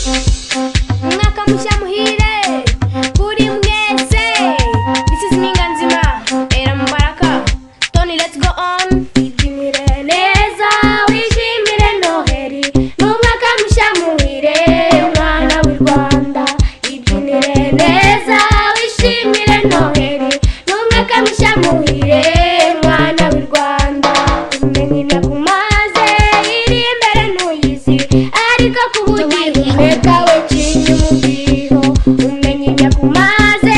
Umwaka mushya muhire kuri mwese. This is mpinganzima, eilla mubaraka. Tony, let's go on. Ibyinire neza wishimire Noheri, n'umwaka mushya muhire mwana w'u Rwanda. Ibyinire neza wishimire Noheri, n'umwaka mushya muhire mwana w'u Rwanda. Umenye nakumaze iri imbere ntuyizi, ariko kubugira umweka we kinyi umudiho. Umenye nakumaze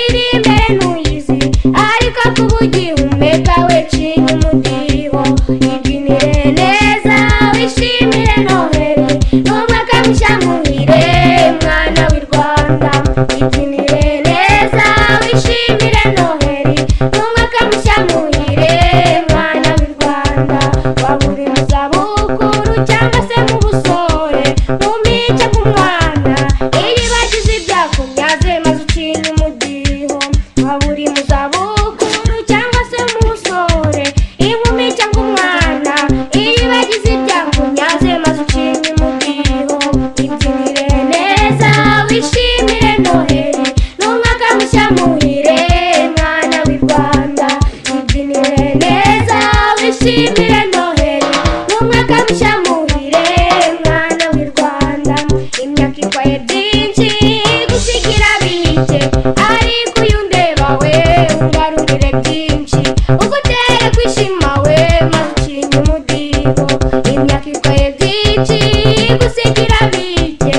iri imbere ntuyizi, ariko kubugira umweka we kinyi umudiho. Ibyinire neza wishimire Noheri, n'umwaka mushya muhire mwana w'u Rwanda. Ibyinire neza wishimire Noheri, n'umwaka mushya muhire mwana w'u Rwanda. Waba uri mu zabukuru cyangwa se mu busore, ntumice ku mwana iyo bagize ibyago nyaze maze ucinye umudiho. Waba uri mu zabukuru cyangwa se mu busore, inkumi cyangwa umwana iyo bagize ibyago nyaze maze ucinye umudiho. Ibyinire neza wishimire Noheri, n'umwaka mushya muhire mwana w'u Rwanda. Ibyinire neza wishimire Noheri, n'umwaka mushya muhire mwana w'u Rwanda. Imyaka itwaye byinshi gusigira bike, ariko uyu ndeba we ungarurire byinshi, ugutere kwishima we maze ucinye umudiho. Imyaka itwaye byinshi gusigira bike,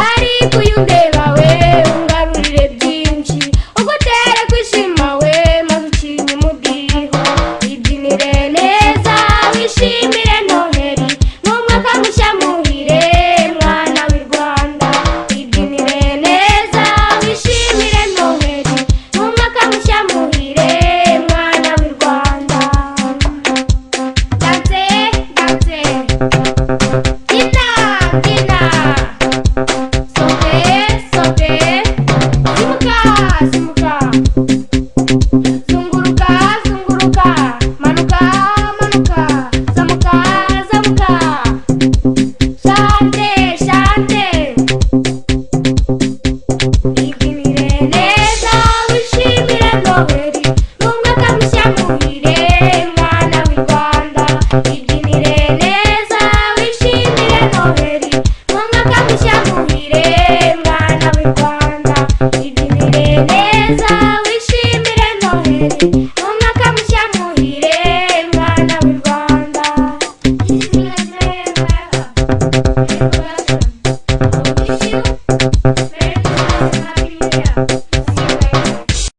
ariko uyu ndeba we ungarurire byinshi, ugutere kwishima we maze ucinye umudiho. Ibyinire neza wishimire Noheri, n'umwaka mushya muhire mwana w'u Rwanda. Ibyinire neza wishimire Noheri, n'umwaka mushya muhire mwana w'u Rwanda. Dance, dance, ina, ina.